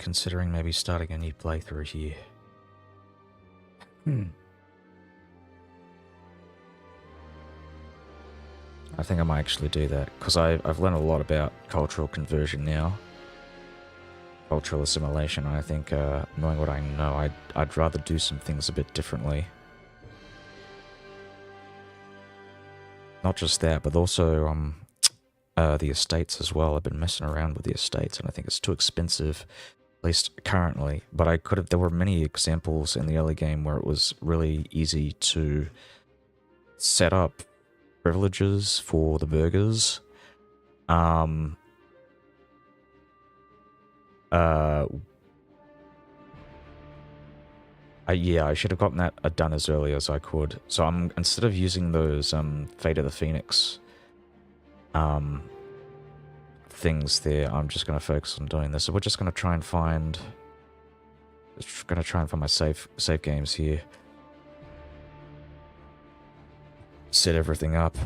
considering maybe starting a new playthrough here. I think I might actually do that, because I've learned a lot about cultural conversion now. Cultural assimilation, and I think knowing what I know, I'd rather do some things a bit differently. Not just that, but also the estates as well. I've been messing around with the estates, and I think it's too expensive, at least currently. But I could have. There were many examples in the early game where it was really easy to set up privileges for the burgers. Yeah, I should have gotten that done as early as I could. So I'm, instead of using those Fate of the Phoenix things there, I'm just going to focus on doing this. So we're just going to try and find my save games here. Set everything up.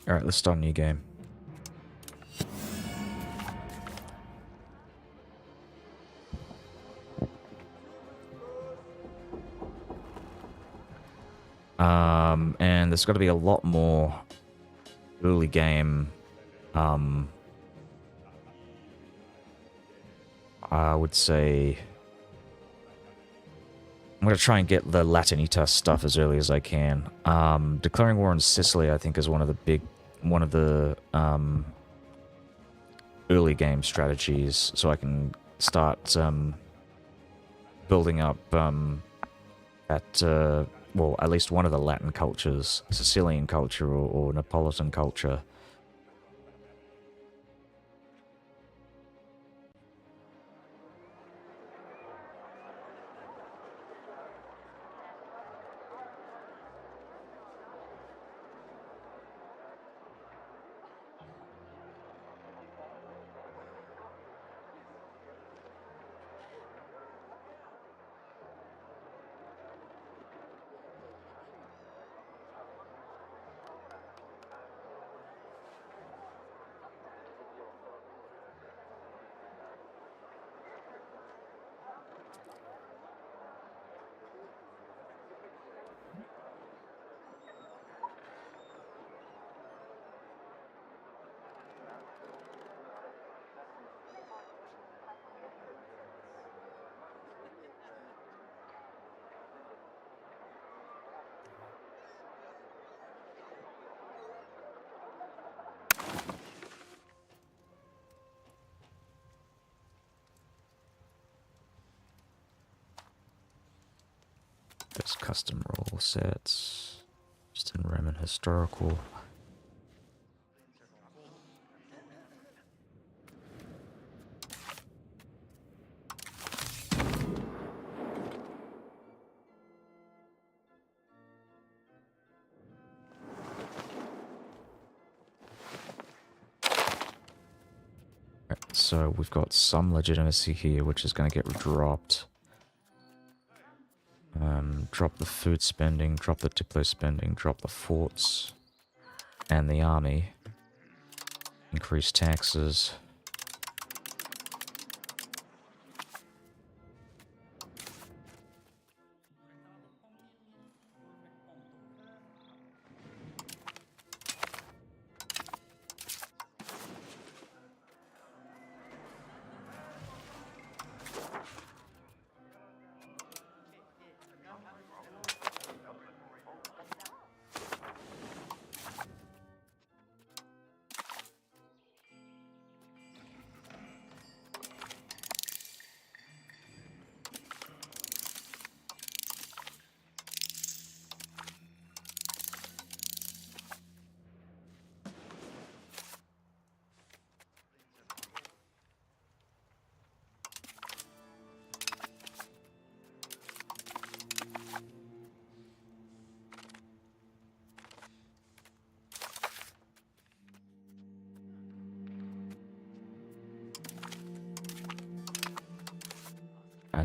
Alright, let's start a new game. And there's got to be a lot more early game, I would say. I'm going to try and get the Latinita stuff as early as I can. Declaring war on Sicily, I think, is one of the early game strategies, so I can start building up well, at least one of the Latin cultures, Sicilian culture or Neapolitan culture. There's custom role sets, just in Roman historical. So we've got some legitimacy here, which is going to get dropped. Drop the food spending, drop the Diplo spending, drop the forts and the army. Increase taxes.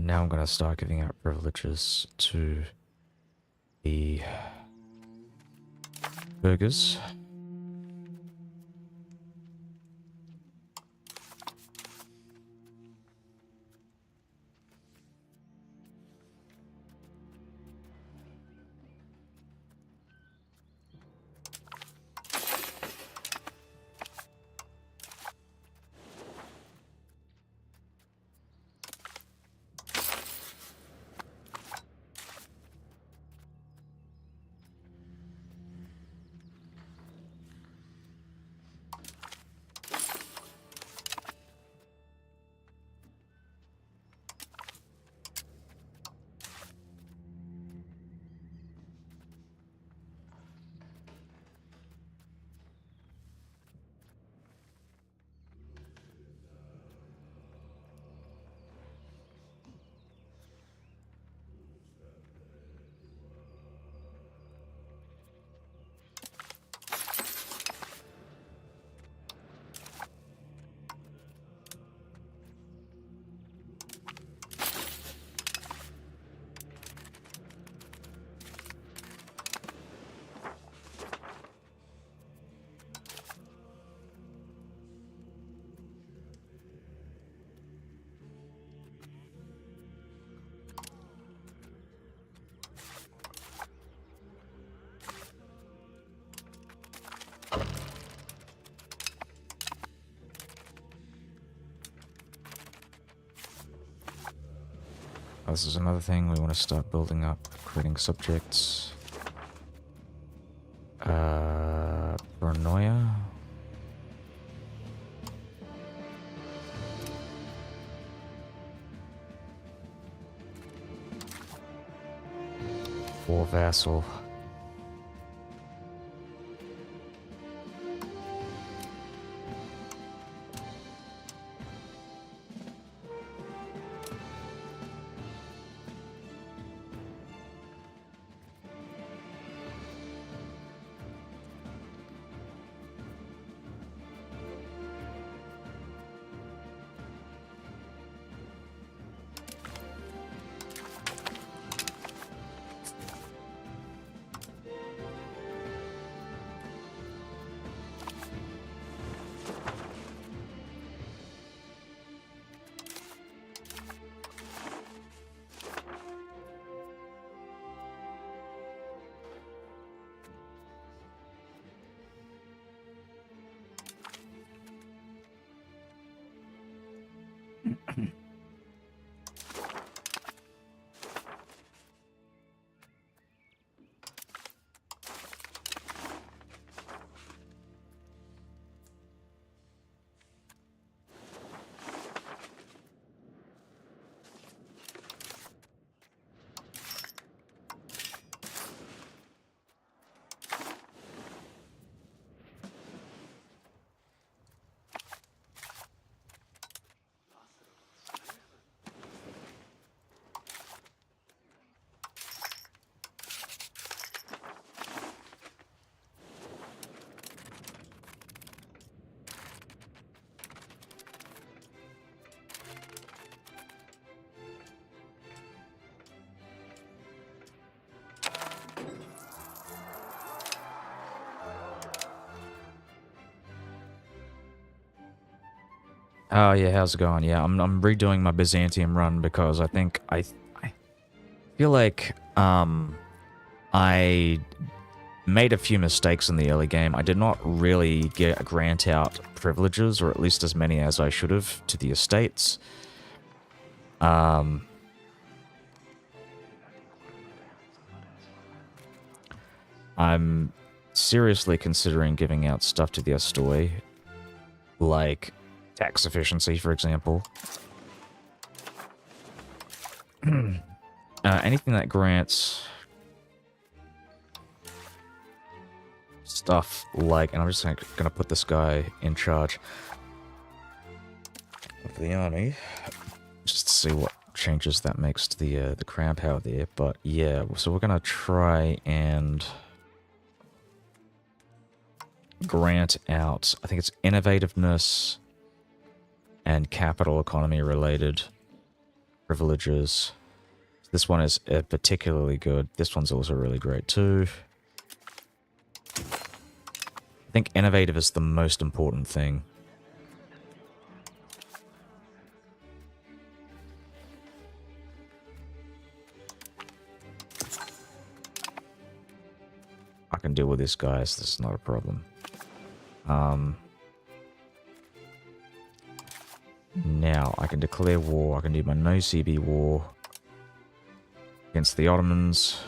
Now I'm going to start giving out privileges to the burgers. This is another thing we want to start building up, creating subjects. Paranoia. Or vassal. Oh yeah, how's it going? Yeah, I'm redoing my Byzantium run because I feel like I made a few mistakes in the early game. I did not really grant out privileges, or at least as many as I should have, to the estates. I'm seriously considering giving out stuff to the Astoi, like tax efficiency, for example. Anything that grants stuff like, and I'm just gonna put this guy in charge of the army, just to see what changes that makes to the crown power there. But yeah, so we're gonna try and grant out, I think it's innovativeness and capital economy related privileges. This one is particularly good. This one's also really great too. I think innovative is the most important thing. I can deal with this, guys. This is not a problem. Now, I can declare war. I can do my no CB war against the Ottomans.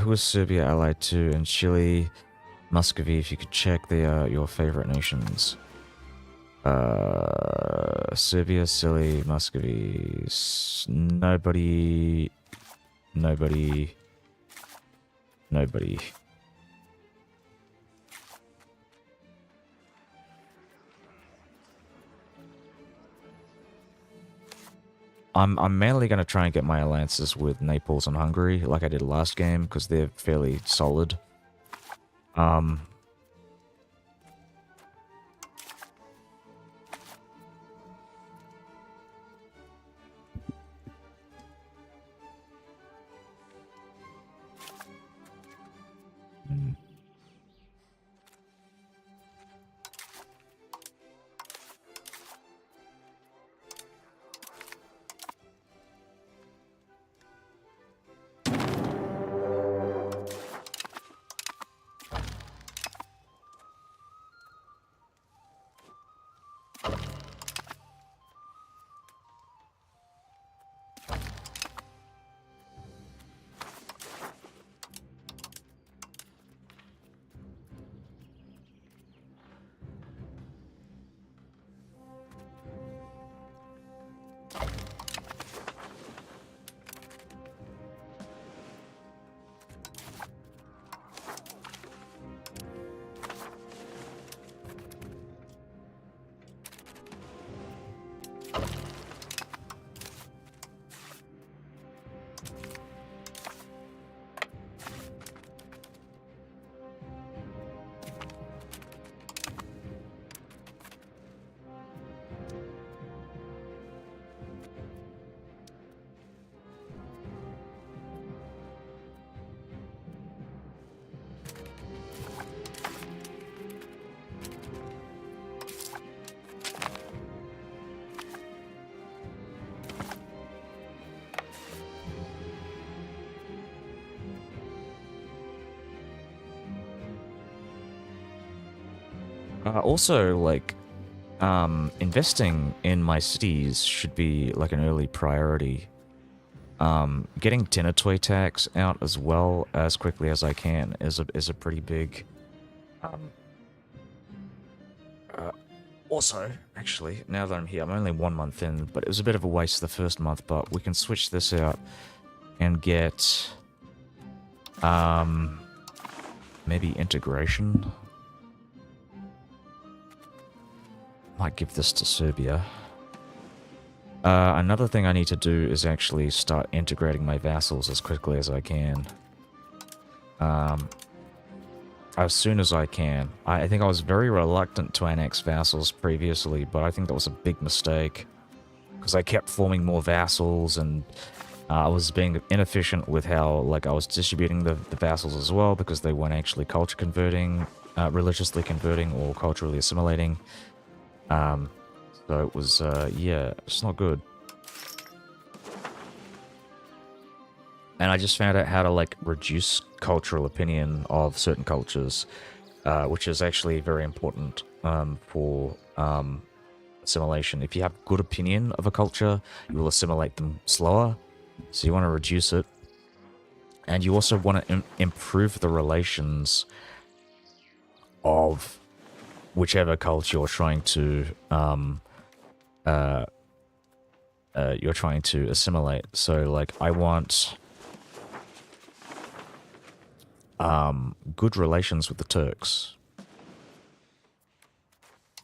Who is Serbia allied to? And Chile, Muscovy, if you could check, they are your favorite nations. Serbia, Chile, Muscovy, nobody. I'm mainly going to try and get my alliances with Naples and Hungary, like I did last game, because they're fairly solid. Also, like, investing in my cities should be like an early priority. Getting Tenatoy tax out as well as quickly as I can is a pretty big. Also, actually, now that I'm here, I'm only 1 month in, but it was a bit of a waste the first month. But we can switch this out and get maybe integration. Might give this to Serbia. Another thing I need to do is actually start integrating my vassals as quickly as I can. As soon as I can. I think I was very reluctant to annex vassals previously, but I think that was a big mistake. Because I kept forming more vassals, and I was being inefficient with how, like, I was distributing the vassals as well, because they weren't actually culture converting, religiously converting, or culturally assimilating. So it was, yeah, it's not good. And I just found out how to, like, reduce cultural opinion of certain cultures, which is actually very important for assimilation. If you have good opinion of a culture, you will assimilate them slower. So you want to reduce it. And you also want to improve the relations of whichever culture you're trying to assimilate. So, like, I want good relations with the Turks.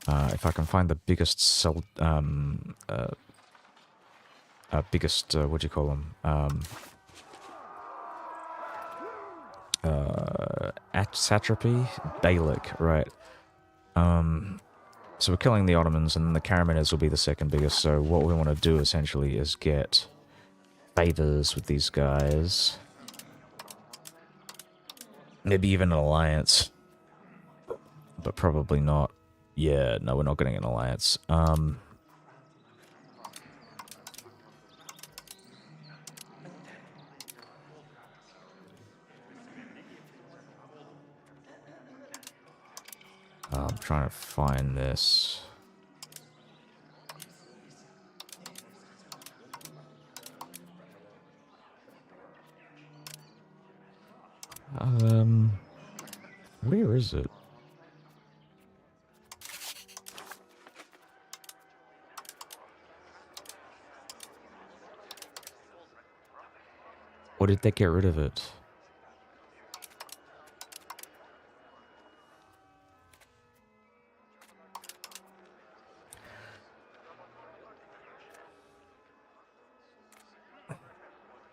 If I can find the biggest what do you call them? Satrapy? Beylik, right. So we're killing the Ottomans, and then the Karamanids will be the second biggest. So what we want to do essentially is get favors with these guys. Maybe even an alliance. But probably not. Yeah, no, we're not getting an alliance. I'm trying to find this. Where is it? Or did they get rid of it?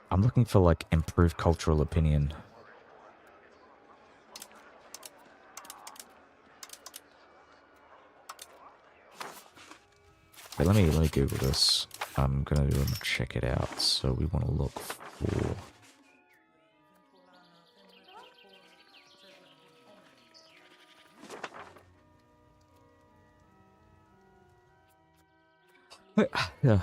I'm looking for, like, improved cultural opinion. Wait, let me Google this. I'm gonna check it out. So we want to look for. Wait, yeah.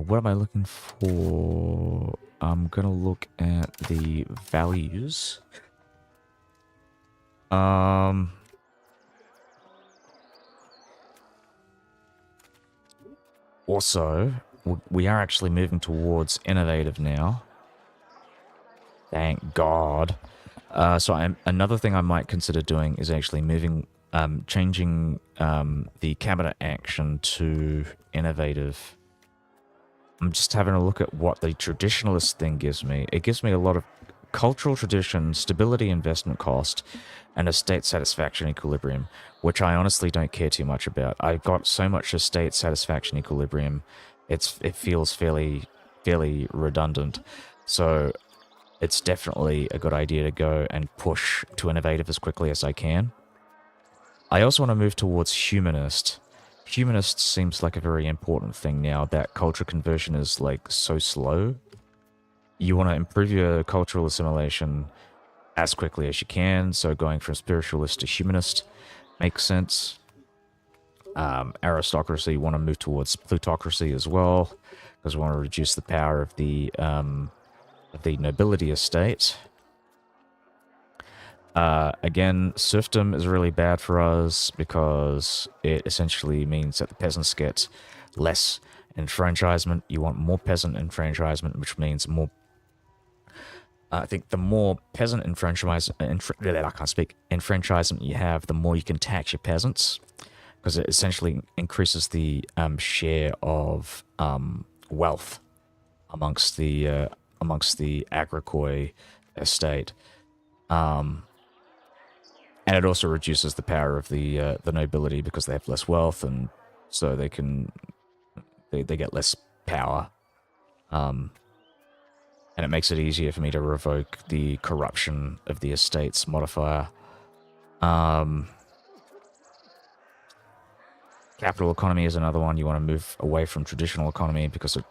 What am I looking for? I'm gonna look at the values. Also, we are actually moving towards innovative now. Thank God. So another thing I might consider doing is actually changing the cabinet action to innovative. I'm just having a look at what the traditionalist thing gives me. It gives me a lot of cultural tradition, stability, investment cost, and estate satisfaction equilibrium, which I honestly don't care too much about. I've got so much estate satisfaction equilibrium, it feels fairly redundant. So it's definitely a good idea to go and push to innovative as quickly as I can. I also want to move towards humanist. Humanist seems like a very important thing now that culture conversion is like so slow. You want to improve your cultural assimilation as quickly as you can, so going from spiritualist to humanist makes sense. Aristocracy, you want to move towards plutocracy as well, because we want to reduce the power of the nobility estate. Again, serfdom is really bad for us because it essentially means that the peasants get less enfranchisement. You want more peasant enfranchisement, which means more. I think the more peasant enfranchisement you have, the more you can tax your peasants, because it essentially increases the share of wealth amongst the agricoi estate. And it also reduces the power of the nobility because they have less wealth, and so they get less power. And it makes it easier for me to revoke the corruption of the estates modifier. Capital economy is another one. You want to move away from traditional economy because it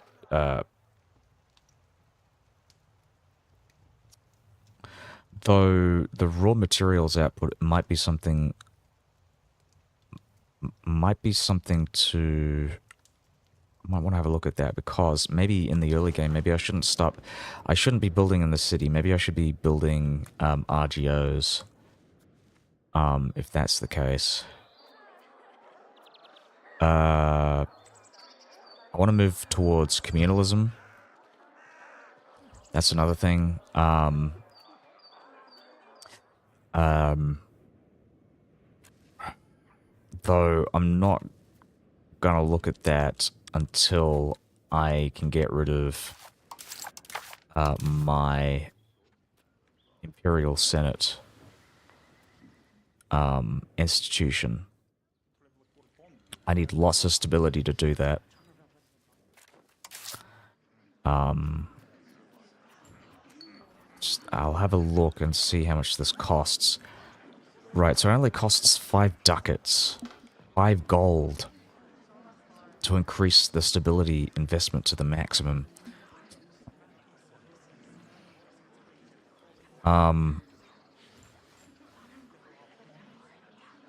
though the raw materials output might be something to I might want to have a look at that, because maybe in the early game, maybe I shouldn't be building in the city. Maybe I should be building RGOs, if that's the case. I want to move towards communalism. That's another thing. Um, though I'm not gonna look at that until I can get rid of my Imperial Senate institution. I need lots of stability to do that. I'll have a look and see how much this costs. Right, so it only costs 5 ducats, 5 gold, to increase the stability investment to the maximum.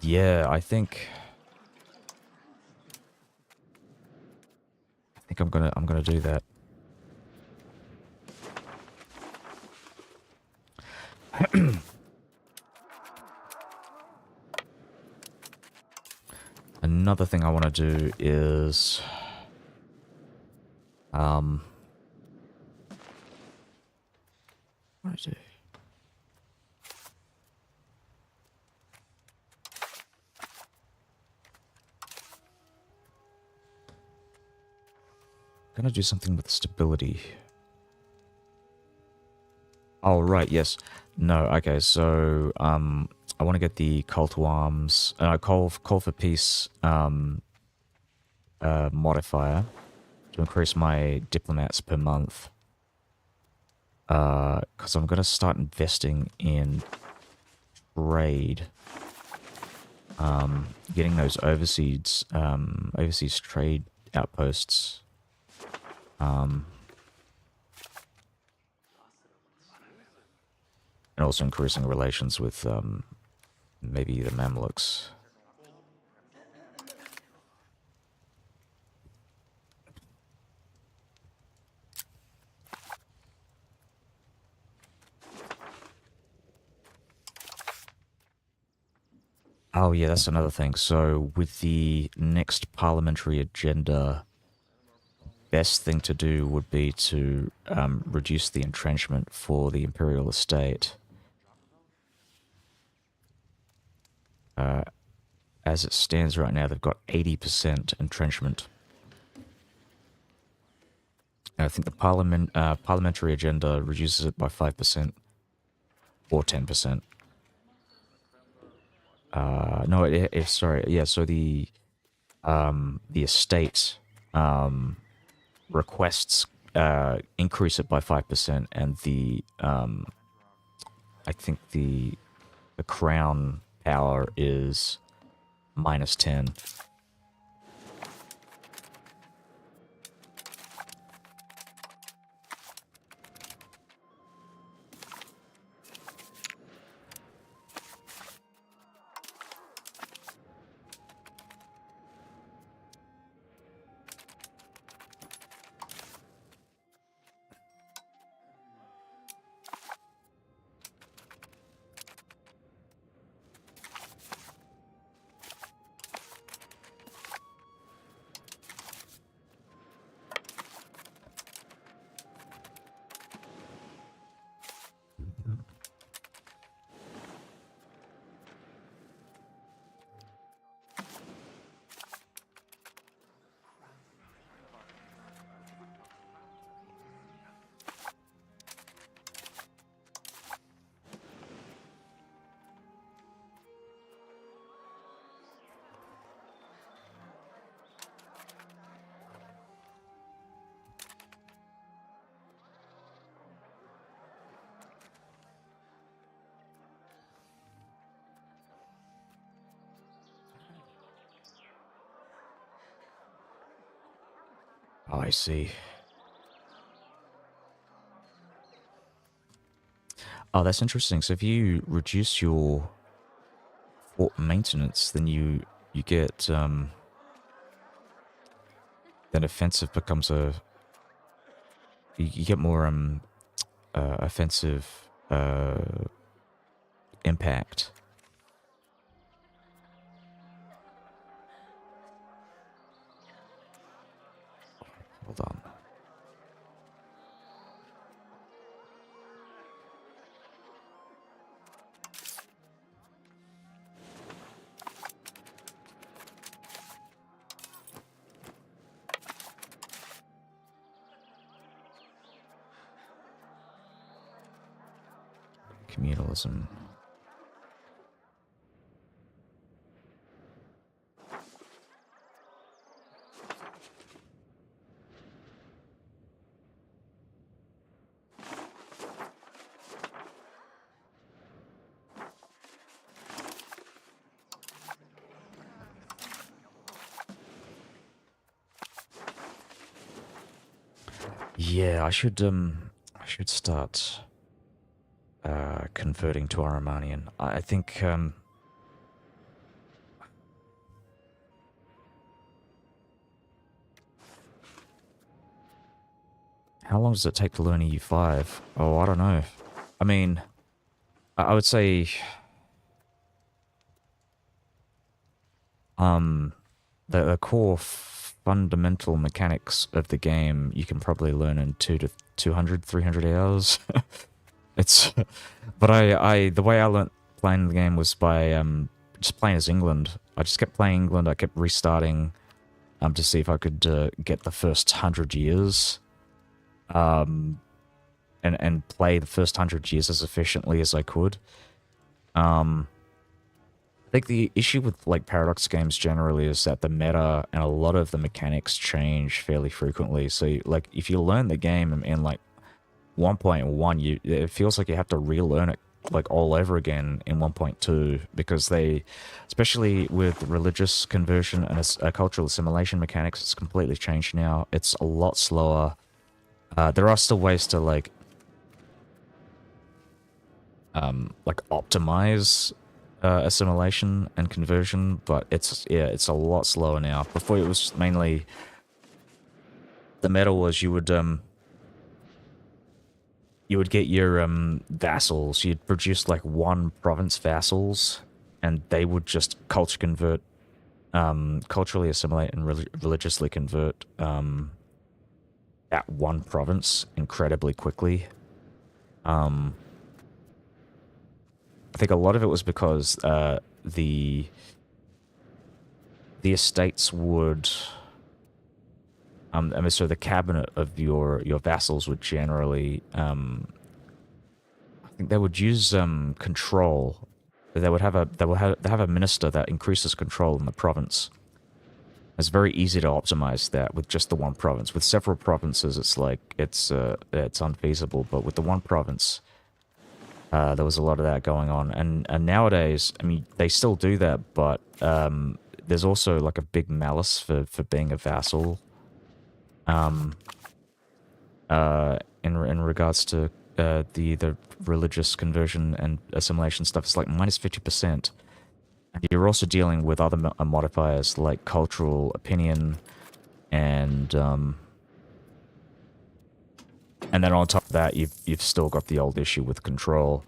Yeah, I think I'm gonna do that. Another thing I want to do is what do I do? Gonna do something with stability. Oh right, yes. No, okay, so I want to get the call to arms call for peace modifier to increase my diplomats per month. Because I'm gonna start investing in trade. Getting those overseas trade outposts. And also increasing relations with maybe the Mamluks. Oh yeah, that's another thing. So with the next parliamentary agenda, best thing to do would be to reduce the entrenchment for the imperial estate. As it stands right now, they've got 80% entrenchment. And I think the parliamentary agenda reduces it by 5% or 10%. No, sorry, yeah. So the estate requests increase it by 5%, and I think the crown power is -10. Oh, I see. Oh, that's interesting. So if you reduce your fort maintenance, then you get then offensive becomes you get more offensive impact. Hold on. Communalism. Yeah, I should start converting to Armanian. I think how long does it take to learn EU5? Oh, I don't know. I mean, I would say the core fundamental mechanics of the game you can probably learn in 200 300 hours. It's but I the way I learnt playing the game was by just playing as England. I just kept playing England. I kept restarting to see if I could get the first 100 years and play the first 100 years as efficiently as I could. I think the issue with like Paradox games generally is that the meta and a lot of the mechanics change fairly frequently. So like if you learn the game in like 1.1, it feels like you have to relearn it like all over again in 1.2 because they, especially with religious conversion and cultural assimilation mechanics, it's completely changed now. It's a lot slower. There are still ways to like optimize assimilation and conversion, but it's a lot slower now. Before it was mainly the meta was you would get your vassals. You'd produce like one province vassals, and they would just culture convert, culturally assimilate and religiously convert that one province incredibly quickly. I think a lot of it was because the estates would, I mean, so the cabinet of your vassals would generally, I think they would use control. They have a minister that increases control in the province. It's very easy to optimize that with just the one province. With several provinces, it's like it's unfeasible. But with the one province, there was a lot of that going on. And nowadays, I mean, they still do that, but there's also like a big malice for being a vassal. In regards to the religious conversion and assimilation stuff, it's like minus 50%. And you're also dealing with other modifiers like cultural opinion and then on top of that, you've still got the old issue with control.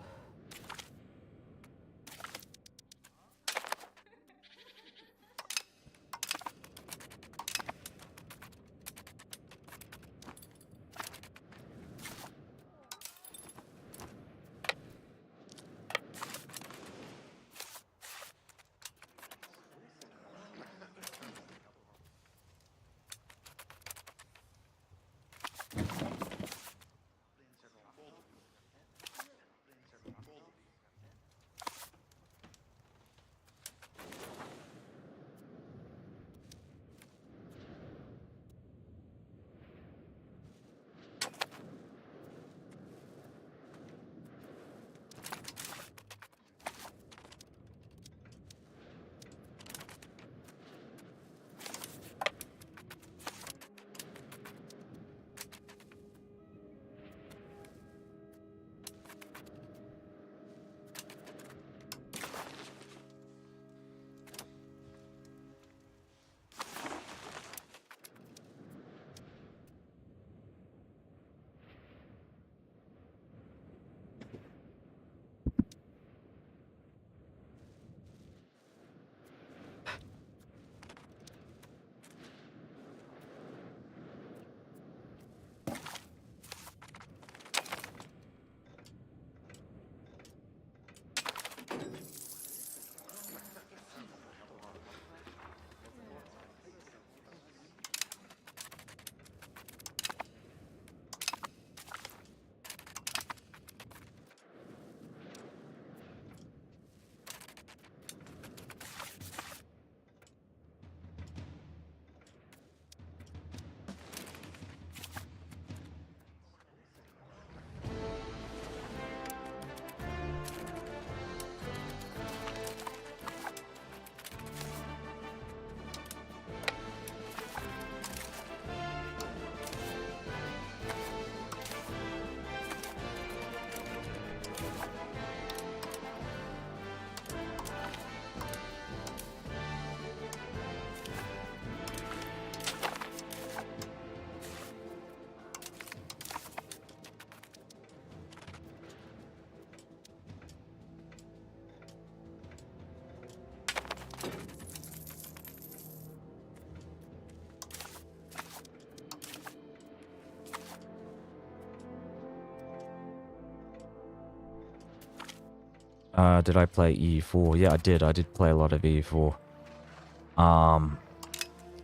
Did I play E4? Yeah, I did. I did play a lot of E4.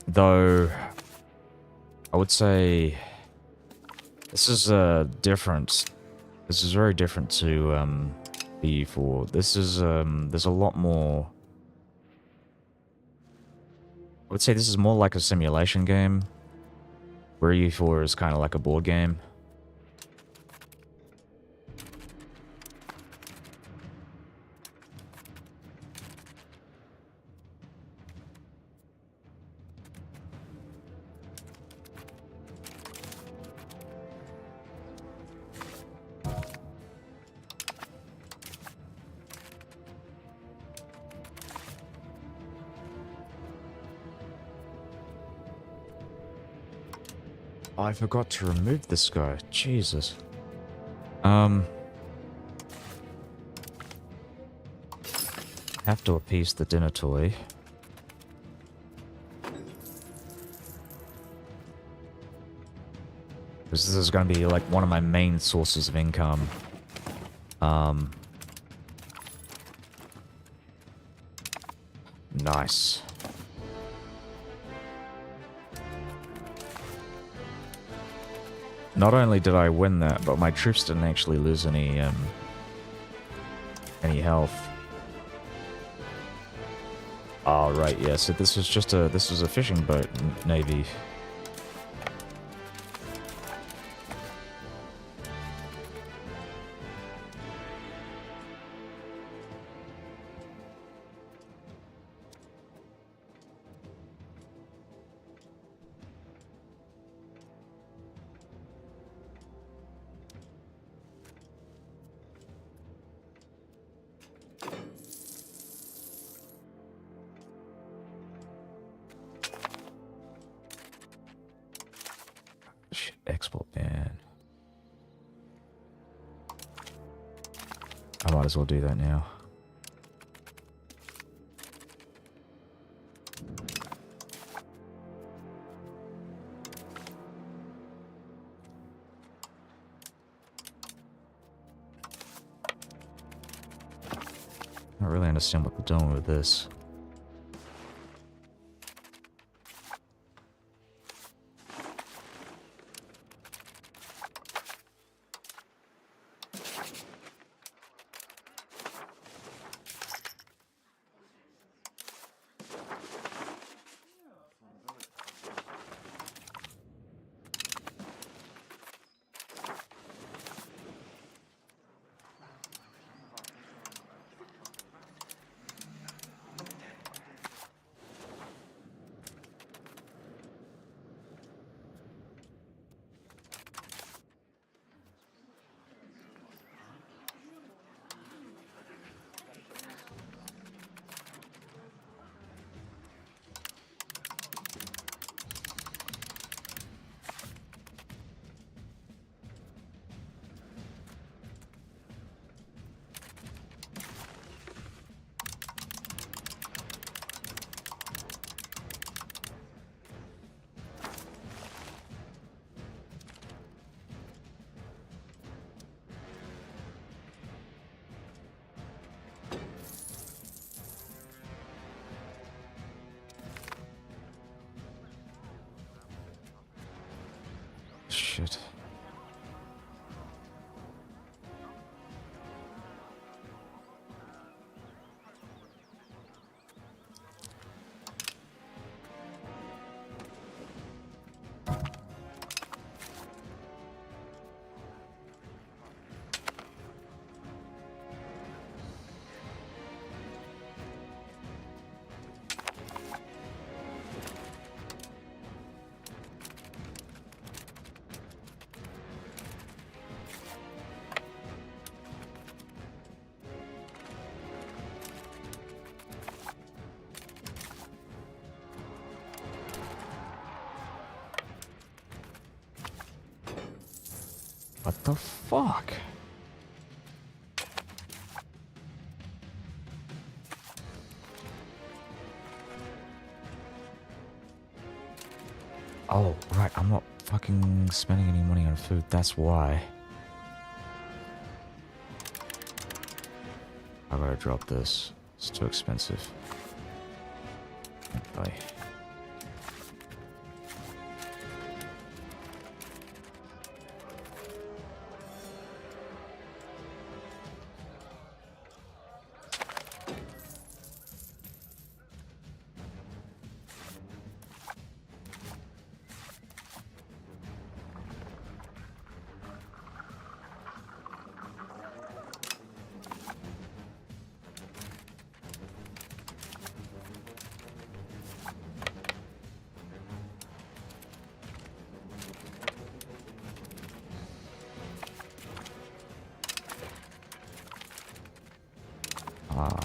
Though, I would say this is different. This is very different to E4. This is there's a lot more. I would say this is more like a simulation game, where E4 is kind of like a board game. I forgot to remove this guy. Jesus. Have to appease the dinner toy. Because this is going to be like one of my main sources of income. Nice. Not only did I win that, but my troops didn't actually lose any health. Oh, right, yeah, so this was a fishing boat navy. Export ban. I might as well do that now. I don't really understand what they're doing with this. Shit. What the fuck? Oh, right, I'm not fucking spending any money on food, that's why. I gotta drop this. It's too expensive. Bye. Ah.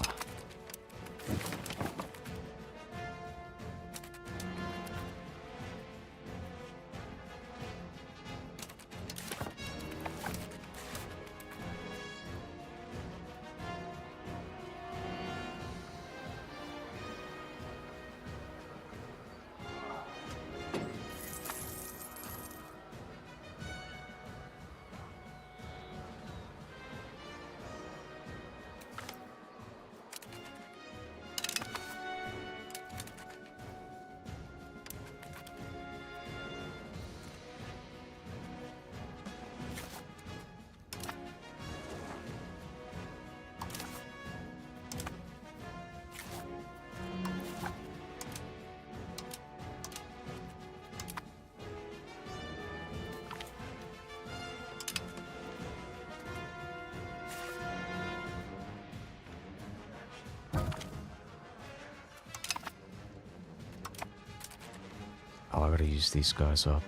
Oh, I gotta use these guys up.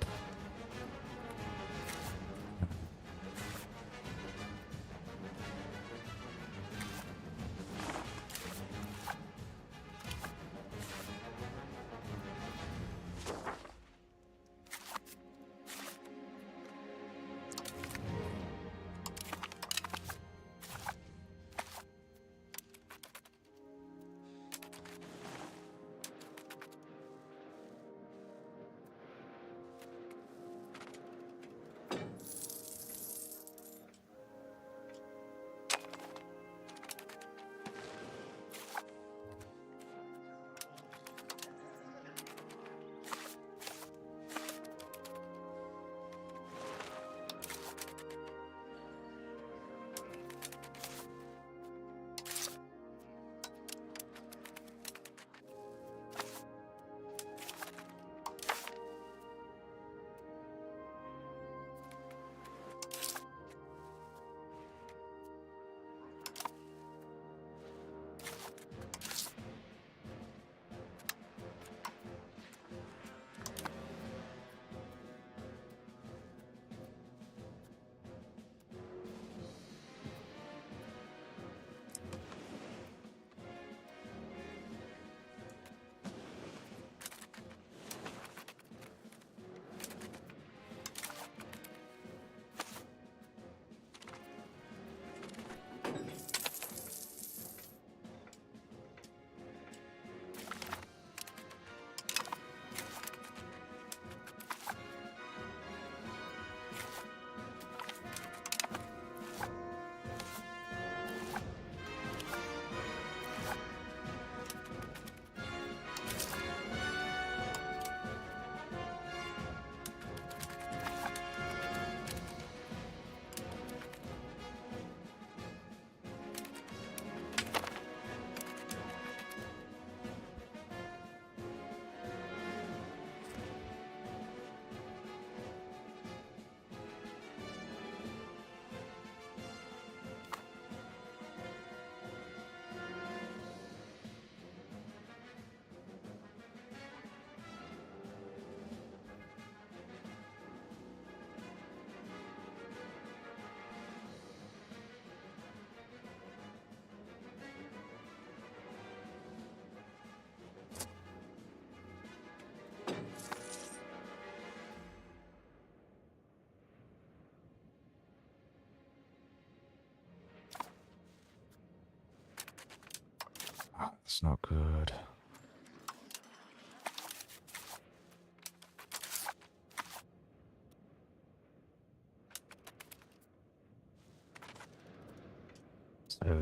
Oh, that's not good.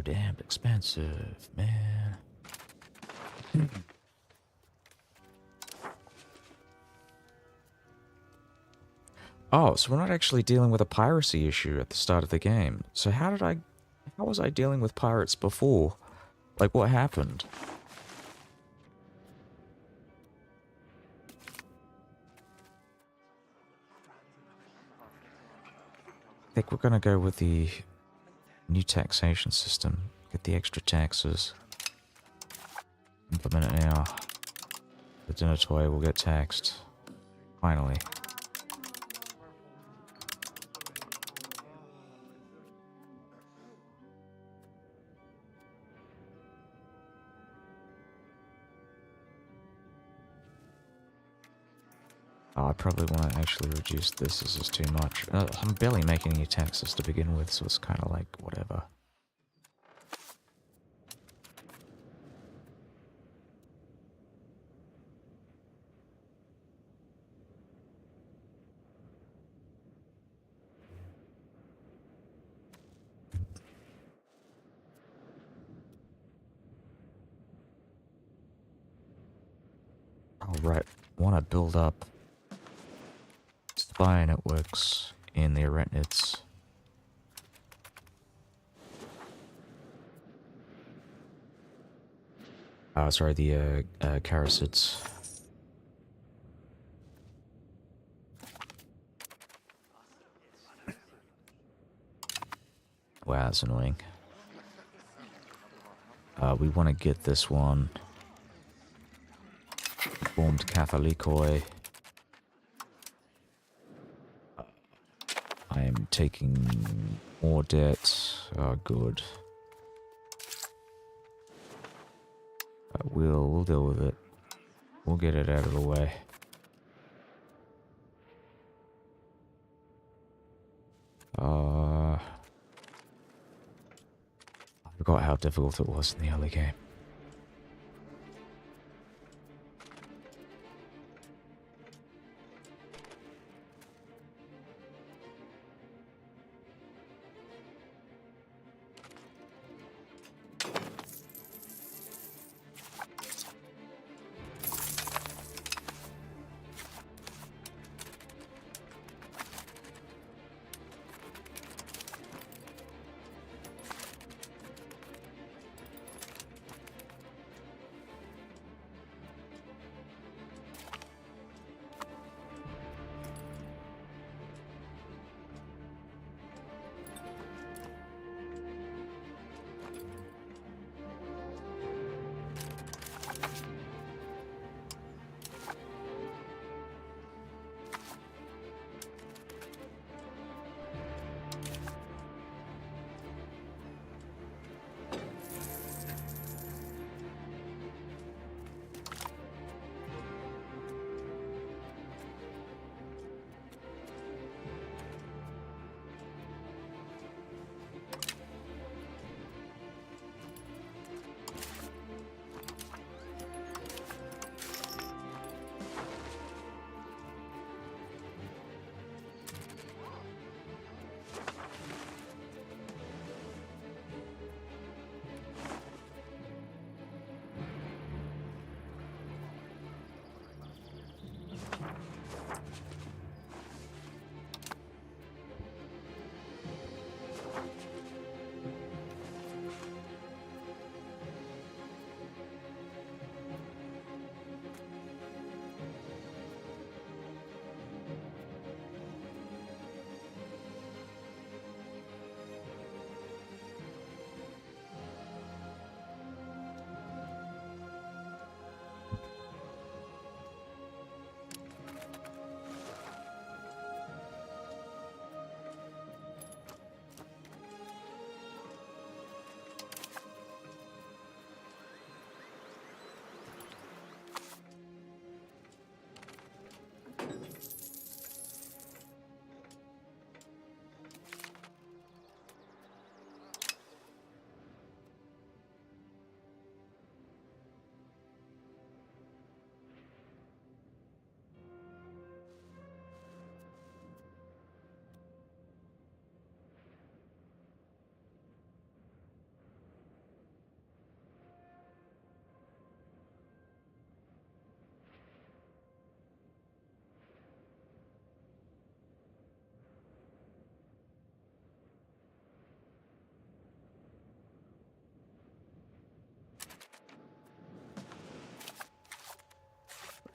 damn expensive, man. Oh, so we're not actually dealing with a piracy issue at the start of the game. So how was I dealing with pirates before? Like, what happened? I think we're gonna go with the new taxation system. Get the extra taxes. Implement it now. The dinner toy will get taxed. Finally. Oh, I probably want to actually reduce this. This is too much. I'm barely making any taxes to begin with, so it's kind of like, whatever. Alright, want to build up spy networks in the Arachnids. Oh, sorry, the Carasids. Wow, that's annoying. We want to get this one. Formed Catholicoi. I am taking more debt. Oh, good. We'll deal with it. We'll get it out of the way. I forgot how difficult it was in the early game.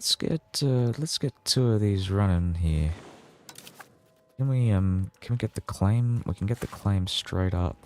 let's get two of these running here. Can we get the claim? We can get the claim straight up.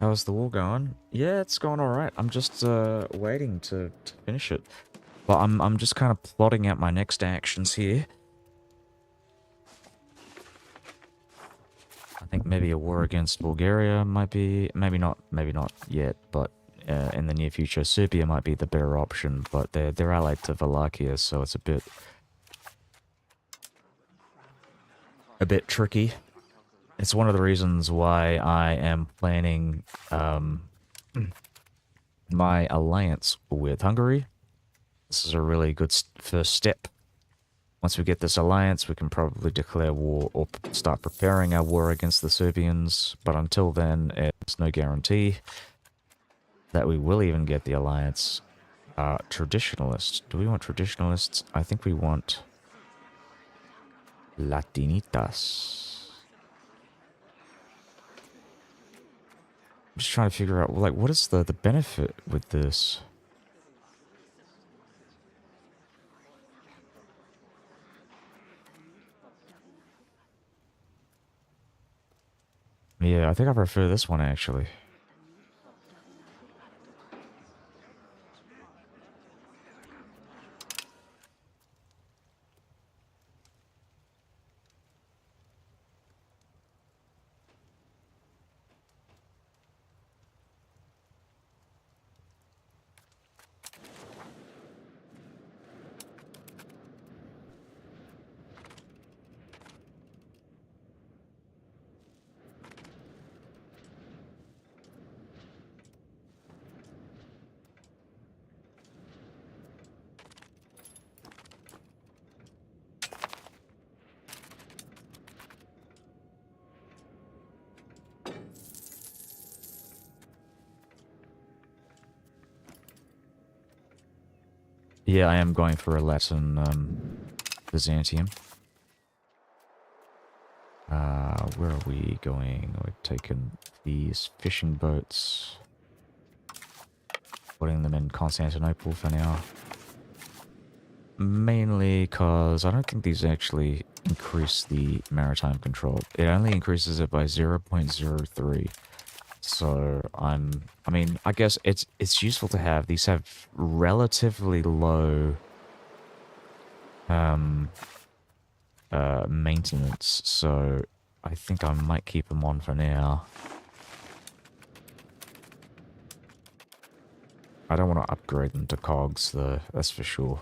How's the war going? Yeah, it's going alright. I'm just waiting to finish it. But I'm just kind of plotting out my next actions here. I think maybe a war against Bulgaria might be, maybe not yet, but in the near future, Serbia might be the better option. But they're allied to Wallachia, so it's a bit tricky. It's one of the reasons why I am planning my alliance with Hungary. This is a really good first step. Once we get this alliance, we can probably declare war or start preparing our war against the Serbians. But until then, it's no guarantee that we will even get the alliance. Traditionalists. Do we want traditionalists? I think we want Latinitas. I'm just trying to figure out, like, what is the benefit with this? Yeah, I think I prefer this one, actually. Yeah, I am going for a Latin Byzantium. Where are we going? We're taking these fishing boats. Putting them in Constantinople for now. Mainly because I don't think these actually increase the maritime control. It only increases it by 0.03. So I mean, I guess it's useful to have. These have relatively low maintenance, so I think I might keep them on for now. I don't want to upgrade them to cogs though, that's for sure.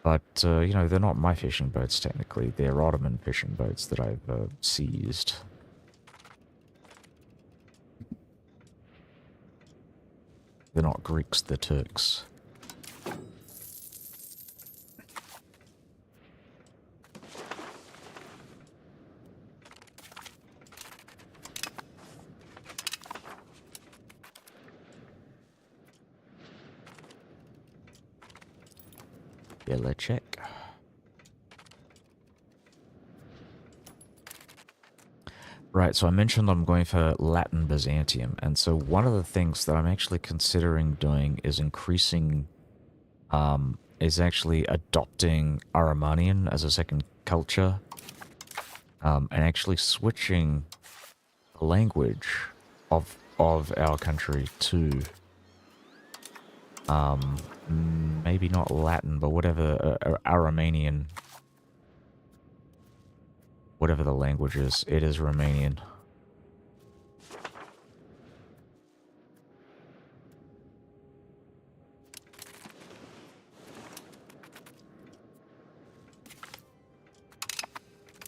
But, you know, they're not my fishing boats technically. They're Ottoman fishing boats that I've seized. They're not Greeks, they're Turks. Check. Right, so I mentioned I'm going for Latin Byzantium, and so one of the things that I'm actually considering doing is increasing, is actually adopting Aromanian as a second culture, and actually switching the language of our country to maybe not Latin, but whatever Aromanian, whatever the language is, it is Romanian.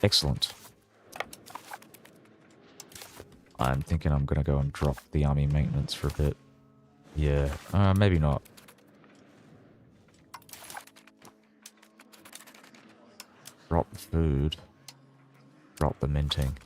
Excellent. I'm thinking I'm gonna go and drop the army maintenance for a bit. Yeah, maybe not. Drop the food. Drop the minting.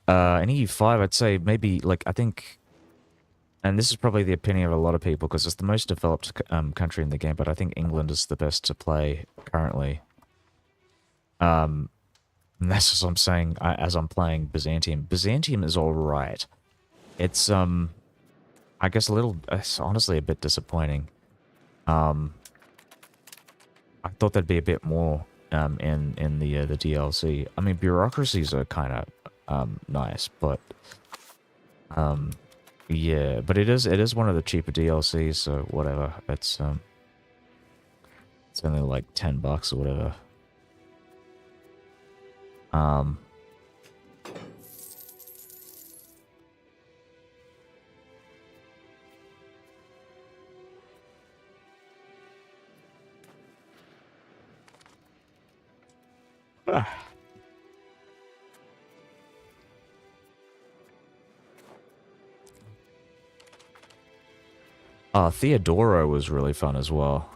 In EU5, I'd say maybe, like, I think, and this is probably the opinion of a lot of people because it's the most developed country in the game, but I think England is the best to play currently. And that's what I'm saying as I'm playing Byzantium. Byzantium is alright. It's, I guess it's honestly a bit disappointing. I thought there'd be a bit more in the DLC. I mean, bureaucracies are kind of nice, but yeah, but it is one of the cheaper DLCs, so whatever. It's only like $10 or whatever. Um, Theodoro was really fun as well.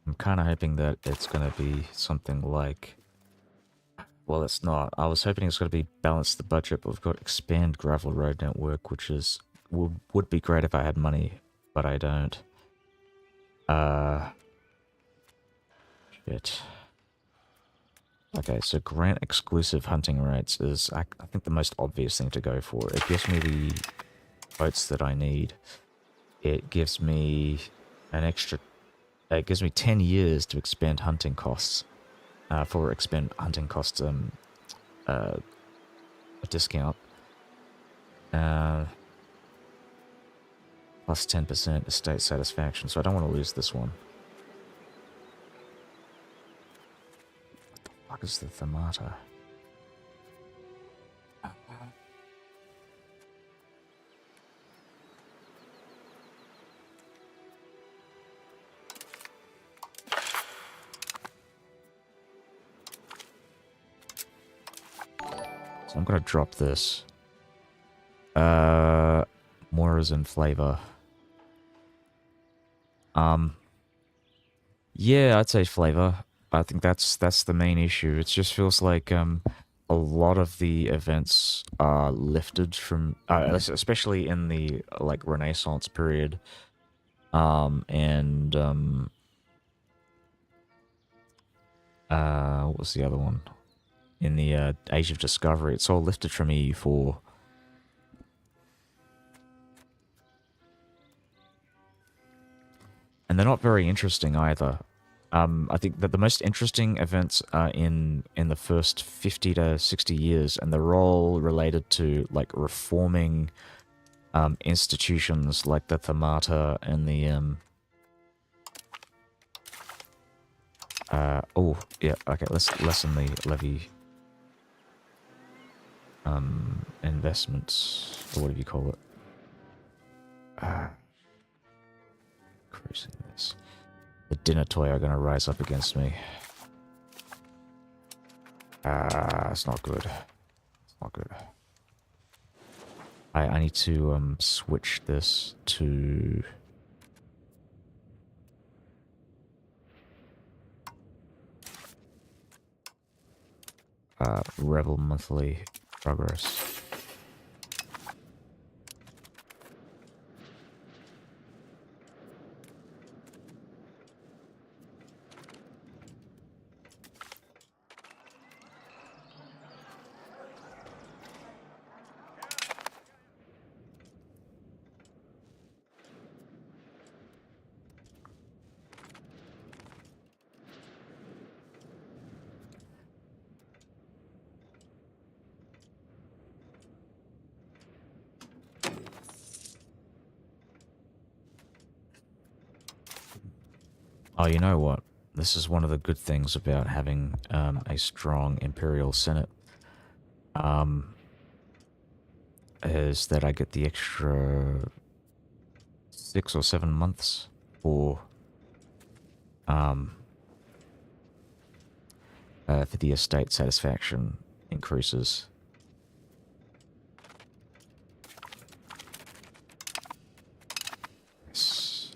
I'm kind of hoping that it's going to be something like... Well, it's not. I was hoping it's going to be balance the budget, but we've got expand gravel road network, which is would be great if I had money, but I don't. Shit. Okay, so grant exclusive hunting rights is, I think, the most obvious thing to go for. It gives me the votes that I need. It gives me an extra... It gives me 10 years to expend hunting costs. For expend hunting costs, a discount. Plus 10% estate satisfaction, so I don't want to lose this one. What the fuck is the thermata? So I'm gonna drop this. More as in flavor. Yeah, I'd say flavor. I think that's the main issue. It just feels like a lot of the events are lifted from, especially in the like Renaissance period, and what was the other one? In the Age of Discovery, it's all lifted from EU4. And they're not very interesting either. I think that the most interesting events are in the first 50 to 60 years, and they're all related to like reforming institutions like the Thermata and the oh yeah, okay, let's lessen the levy investments, or whatever you call it. Increasing this. The dinner toy are gonna rise up against me. It's not good. It's not good. I need to switch this to Rebel Monthly Progress. Oh, you know what? This is one of the good things about having a strong Imperial Senate. Is that I get the extra 6 or 7 months for the estate satisfaction increases. Yes.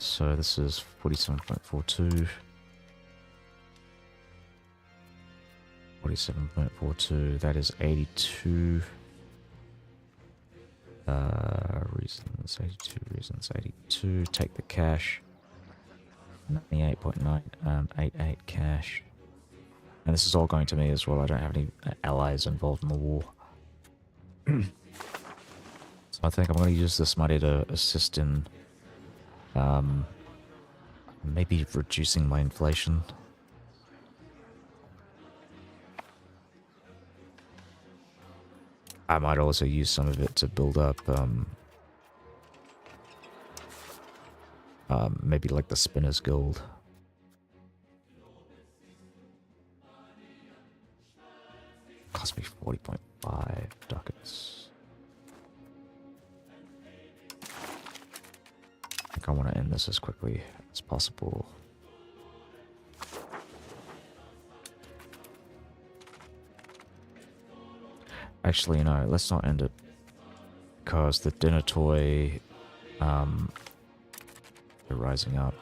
So this is 47.42. 47.42, that is 82 reasons, 82 reasons, 82, take the cash, 98.988 cash, and this is all going to me as well. I don't have any allies involved in the war. So I think I'm going to use this money to assist in maybe reducing my inflation. I might also use some of it to build up maybe like the Spinner's Guild. Cost me 40.5 ducats. I think I want to end this as quickly as possible. Actually, no, let's not end it. Because the dinner toy, they're rising up.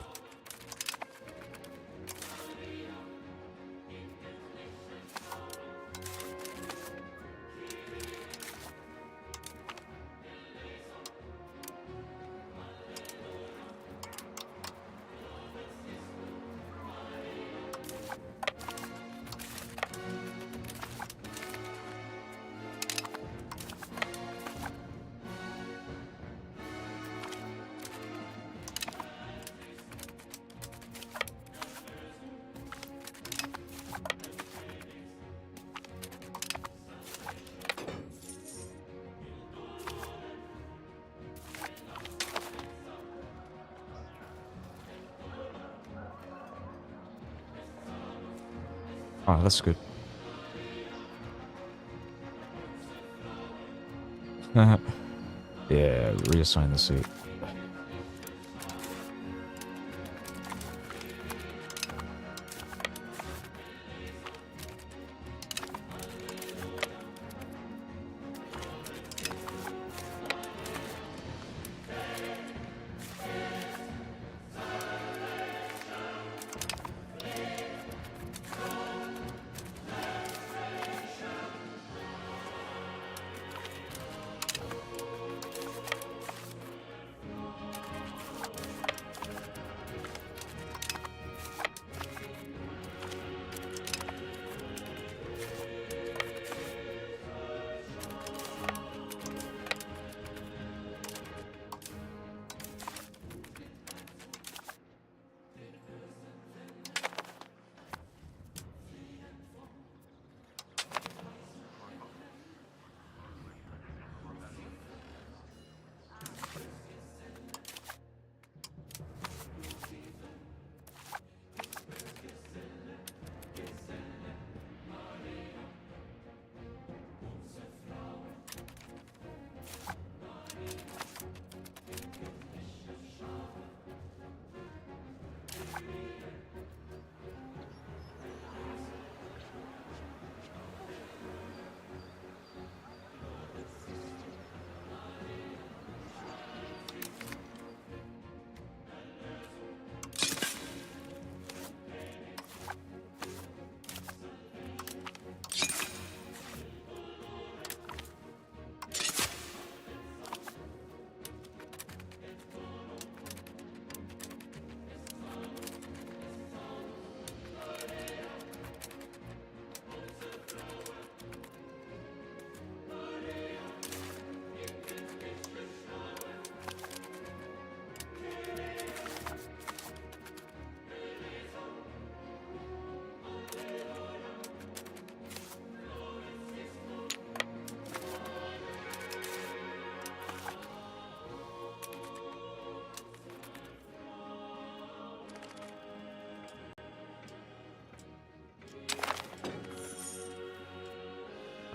Oh, that's good. Yeah, reassign the seat.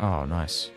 Oh, nice.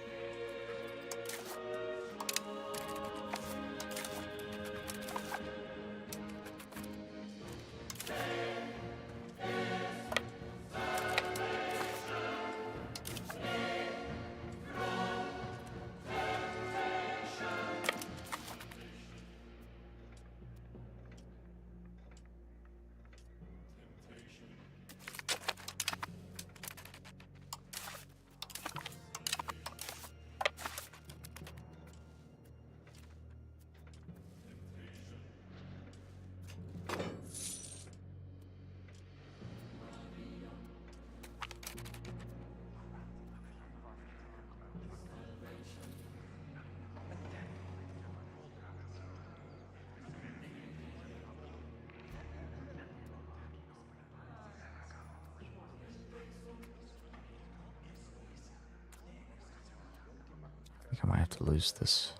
have to lose this.